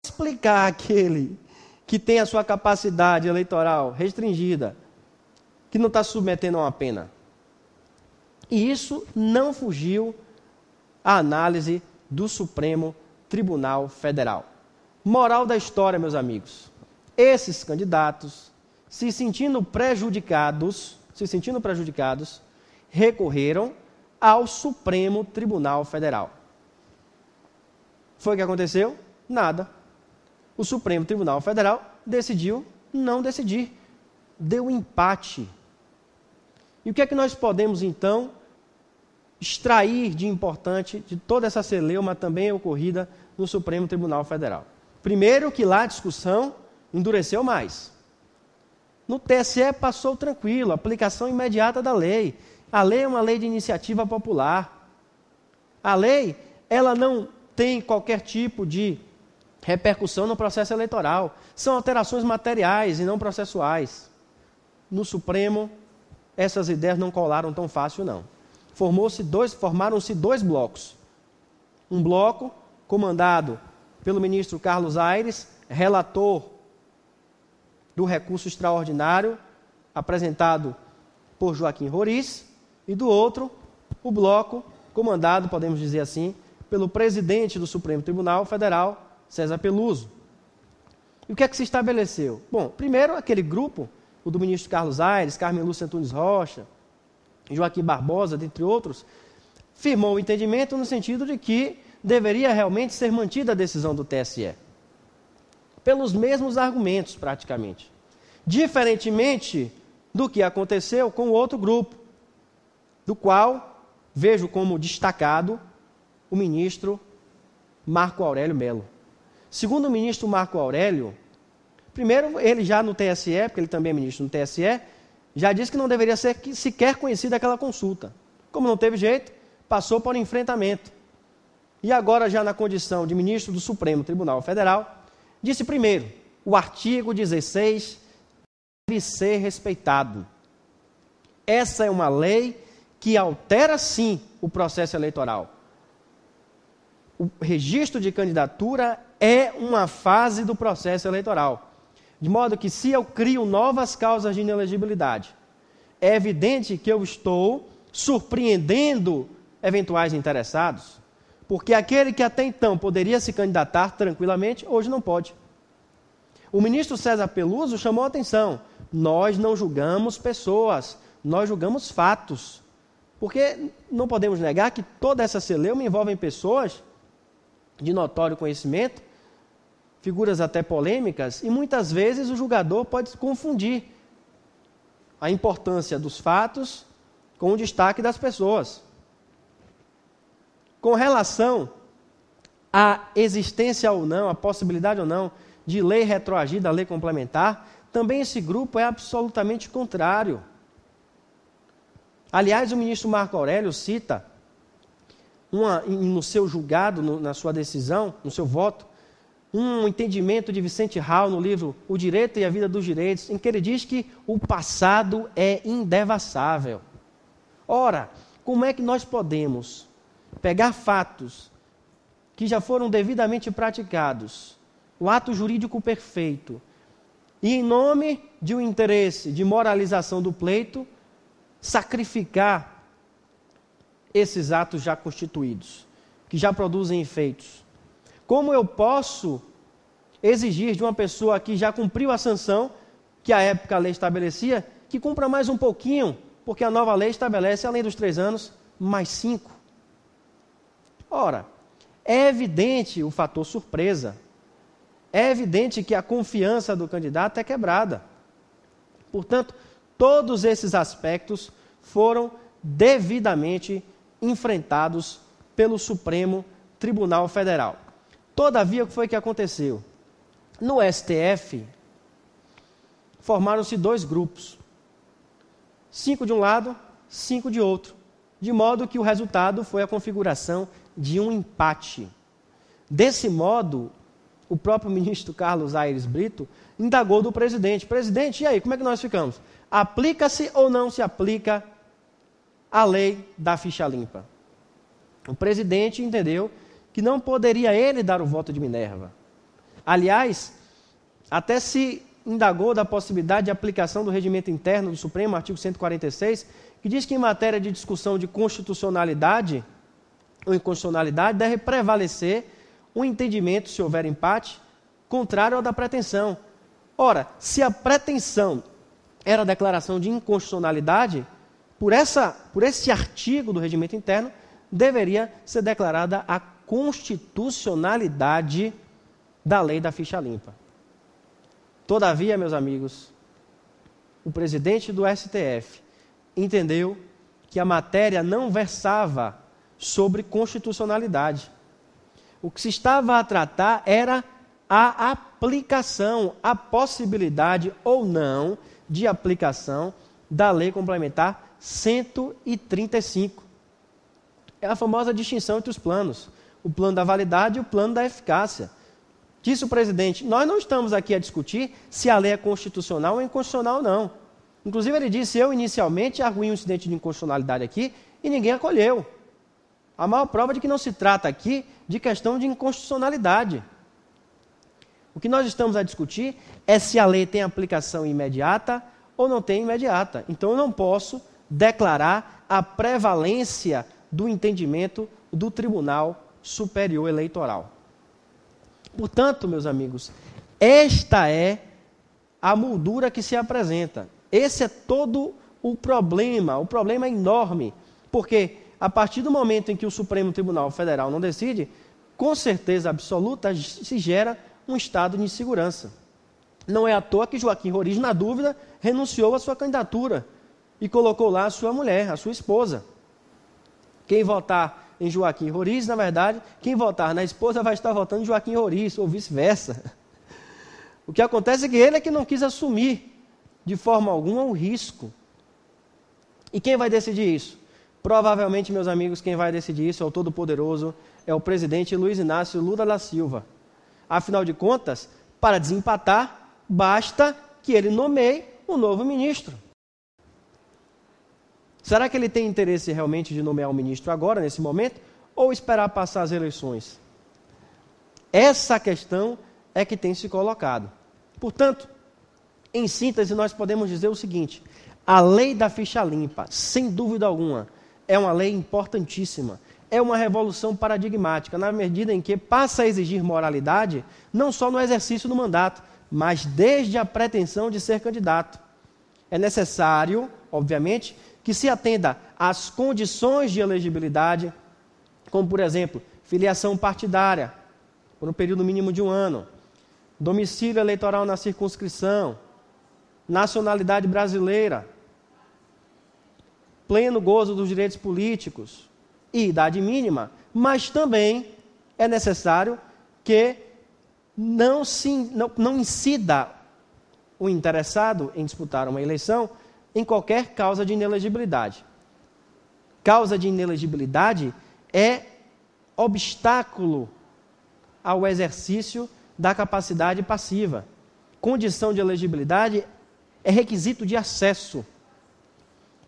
explicar àquele que tem a sua capacidade eleitoral restringida, que não está submetendo a uma pena? E isso não fugiu à análise do Supremo Tribunal Federal. Moral da história, meus amigos: esses candidatos, se sentindo prejudicados, recorreram ao Supremo Tribunal Federal. Foi o que aconteceu? Nada. O Supremo Tribunal Federal decidiu não decidir. Deu empate. E o que é que nós podemos, então, extrair de importante de toda essa celeuma também ocorrida no Supremo Tribunal Federal? Primeiro, que lá a discussão endureceu mais. No TSE passou tranquilo, aplicação imediata da lei. A lei é uma lei de iniciativa popular. A lei, ela não tem qualquer tipo de repercussão no processo eleitoral. São alterações materiais e não processuais. No Supremo, essas ideias não colaram tão fácil, não. Formaram-se dois blocos. Um bloco comandado pelo ministro Carlos Aires, relator do recurso extraordinário apresentado por Joaquim Roriz, e do outro, o bloco comandado, podemos dizer assim, pelo presidente do Supremo Tribunal Federal, César Peluso. E o que é que se estabeleceu? Bom, primeiro aquele grupo, o do ministro Carlos Aires, Carmen Lúcia Antunes Rocha, Joaquim Barbosa, dentre outros, firmou o entendimento no sentido de que deveria realmente ser mantida a decisão do TSE. Pelos mesmos argumentos, praticamente. Diferentemente do que aconteceu com o outro grupo, do qual vejo como destacado o ministro Marco Aurélio Mello. Segundo o ministro Marco Aurélio, primeiro, ele já no TSE, porque ele também é ministro no TSE, já disse que não deveria ser sequer conhecida aquela consulta. Como não teve jeito, passou para o enfrentamento. E agora, já na condição de ministro do Supremo Tribunal Federal, disse primeiro, o artigo 16 deve ser respeitado. Essa é uma lei que altera, sim, o processo eleitoral. O registro de candidatura é uma fase do processo eleitoral. De modo que, se eu crio novas causas de inelegibilidade, é evidente que eu estou surpreendendo eventuais interessados, porque aquele que até então poderia se candidatar tranquilamente, hoje não pode. O ministro César Peluso chamou a atenção. Nós não julgamos pessoas, nós julgamos fatos. Porque não podemos negar que toda essa celeuma envolve pessoas de notório conhecimento, figuras até polêmicas, e muitas vezes o julgador pode confundir a importância dos fatos com o destaque das pessoas. Com relação à existência ou não, a possibilidade ou não de lei retroagida, lei complementar, também esse grupo é absolutamente contrário. Aliás, o ministro Marco Aurélio cita, no seu julgado, na sua decisão, no seu voto, um entendimento de Vicente Hall no livro O Direito e a Vida dos Direitos, em que ele diz que o passado é indevassável. Ora, como é que nós podemos pegar fatos que já foram devidamente praticados, o ato jurídico perfeito, e em nome de um interesse de moralização do pleito, sacrificar esses atos já constituídos, que já produzem efeitos? Como eu posso exigir de uma pessoa que já cumpriu a sanção, que à época a lei estabelecia, que cumpra mais um pouquinho, porque a nova lei estabelece, além dos 3 anos, mais 5? Ora, é evidente o fator surpresa. É evidente que a confiança do candidato é quebrada. Portanto, todos esses aspectos foram devidamente enfrentados pelo Supremo Tribunal Federal. Todavia, o que foi que aconteceu? No STF, formaram-se 2 grupos. 5 de um lado, 5 de outro. De modo que o resultado foi a configuração de um empate. Desse modo, o próprio ministro Carlos Aires Brito indagou do presidente. Presidente, e aí, como é que nós ficamos? Aplica-se ou não se aplica a lei da ficha limpa? O presidente entendeu que não poderia ele dar o voto de Minerva. Aliás, até se indagou da possibilidade de aplicação do regimento interno do Supremo, artigo 146, que diz que em matéria de discussão de constitucionalidade ou inconstitucionalidade deve prevalecer o entendimento, se houver empate, contrário ao da pretensão. Ora, se a pretensão era a declaração de inconstitucionalidade, por esse artigo do regimento interno, deveria ser declarada a constitucionalidade da lei da ficha limpa. Todavia, meus amigos, o presidente do STF entendeu que a matéria não versava sobre constitucionalidade. O que se estava a tratar era a aplicação, a possibilidade ou não de aplicação da Lei Complementar 135. É a famosa distinção entre os planos, o plano da validade e o plano da eficácia. Disse o presidente, nós não estamos aqui a discutir se a lei é constitucional ou inconstitucional ou não. Inclusive ele disse, eu inicialmente arguí um incidente de inconstitucionalidade aqui e ninguém acolheu. A maior prova de que não se trata aqui de questão de inconstitucionalidade. O que nós estamos a discutir é se a lei tem aplicação imediata ou não tem imediata. Então eu não posso declarar a prevalência do entendimento do Tribunal Superior Eleitoral. Portanto, meus amigos, esta é a moldura que se apresenta. Esse é todo o problema é enorme, porque a partir do momento em que o Supremo Tribunal Federal não decide, com certeza absoluta se gera um estado de insegurança. Não é à toa que Joaquim Roriz, na dúvida, renunciou à sua candidatura e colocou lá a sua mulher, a sua esposa. Quem votar em Joaquim Roriz, na verdade, quem votar na esposa vai estar votando em Joaquim Roriz, ou vice-versa. O que acontece é que ele é que não quis assumir, de forma alguma, o risco. E quem vai decidir isso? Provavelmente, meus amigos, quem vai decidir isso é o Todo-Poderoso, é o presidente Luiz Inácio Lula da Silva. Afinal de contas, para desempatar, basta que ele nomeie um novo ministro. Será que ele tem interesse realmente de nomear um ministro agora, nesse momento, ou esperar passar as eleições? Essa questão é que tem se colocado. Portanto, em síntese, nós podemos dizer o seguinte: a lei da ficha limpa, sem dúvida alguma, é uma lei importantíssima, é uma revolução paradigmática, na medida em que passa a exigir moralidade, não só no exercício do mandato, mas desde a pretensão de ser candidato. É necessário, obviamente, que se atenda às condições de elegibilidade, como, por exemplo, filiação partidária, por um período mínimo de 1 ano, domicílio eleitoral na circunscrição, nacionalidade brasileira, pleno gozo dos direitos políticos e idade mínima, mas também é necessário que não incida o interessado em disputar uma eleição em qualquer causa de inelegibilidade. Causa de inelegibilidade é obstáculo ao exercício da capacidade passiva. Condição de elegibilidade é requisito de acesso.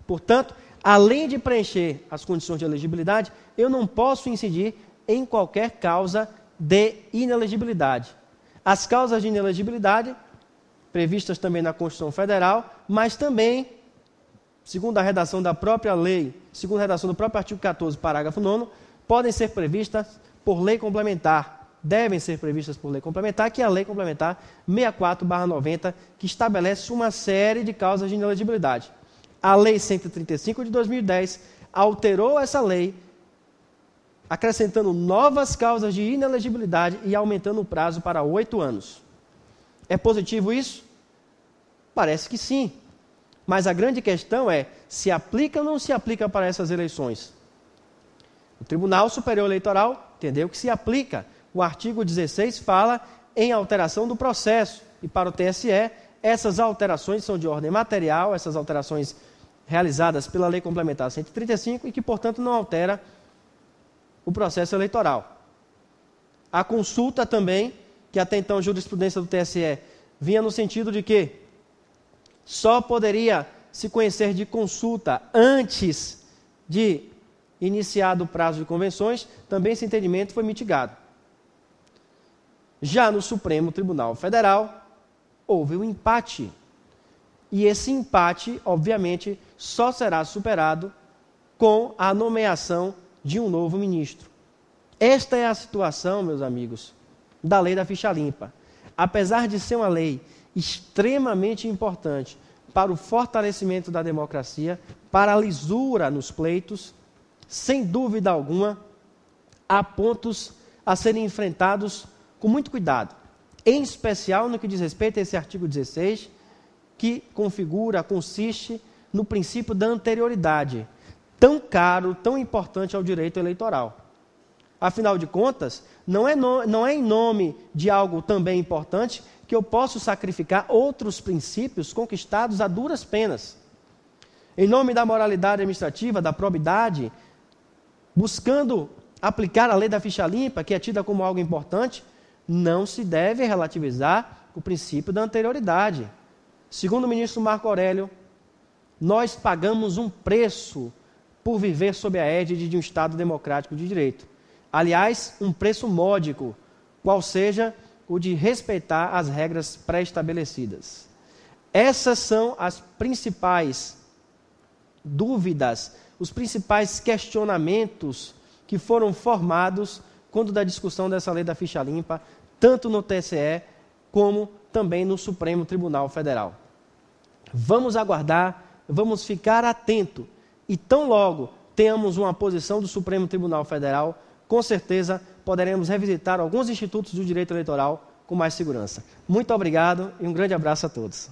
Portanto, além de preencher as condições de elegibilidade, eu não posso incidir em qualquer causa de inelegibilidade. As causas de inelegibilidade, previstas também na Constituição Federal, mas também, segundo a redação da própria lei, segundo a redação do próprio artigo 14, parágrafo 9º, podem ser previstas por lei complementar, devem ser previstas por lei complementar, que é a Lei Complementar 64/90, que estabelece uma série de causas de inelegibilidade. A Lei 135 de 2010 alterou essa lei, acrescentando novas causas de inelegibilidade e aumentando o prazo para 8 anos. É positivo isso? Parece que sim. Mas a grande questão é, se aplica ou não se aplica para essas eleições? O Tribunal Superior Eleitoral entendeu que se aplica. O artigo 16 fala em alteração do processo. E para o TSE, essas alterações são de ordem material, essas alterações realizadas pela Lei Complementar 135 e que, portanto, não altera o processo eleitoral. A consulta também, que até então a jurisprudência do TSE vinha no sentido de que só poderia se conhecer de consulta antes de iniciado o prazo de convenções, também esse entendimento foi mitigado. Já no Supremo Tribunal Federal, houve um empate. E esse empate, obviamente, só será superado com a nomeação de um novo ministro. Esta é a situação, meus amigos, da lei da ficha limpa. Apesar de ser uma lei extremamente importante para o fortalecimento da democracia, para a lisura nos pleitos, sem dúvida alguma, há pontos a serem enfrentados com muito cuidado. Em especial no que diz respeito a esse artigo 16, que consiste no princípio da anterioridade, tão caro, tão importante ao direito eleitoral. Afinal de contas, não é em nome de algo também importante que eu posso sacrificar outros princípios conquistados a duras penas. Em nome da moralidade administrativa, da probidade, buscando aplicar a lei da ficha limpa, que é tida como algo importante, não se deve relativizar o princípio da anterioridade. Segundo o ministro Marco Aurélio, nós pagamos um preço por viver sob a égide de um Estado democrático de direito. Aliás, um preço módico, qual seja o de respeitar as regras pré-estabelecidas. Essas são as principais dúvidas, os principais questionamentos que foram formados quando da discussão dessa lei da ficha limpa, tanto no TSE como também no Supremo Tribunal Federal. Vamos aguardar, vamos ficar atento e tão logo tenhamos uma posição do Supremo Tribunal Federal, com certeza poderemos revisitar alguns institutos do direito eleitoral com mais segurança. Muito obrigado e um grande abraço a todos.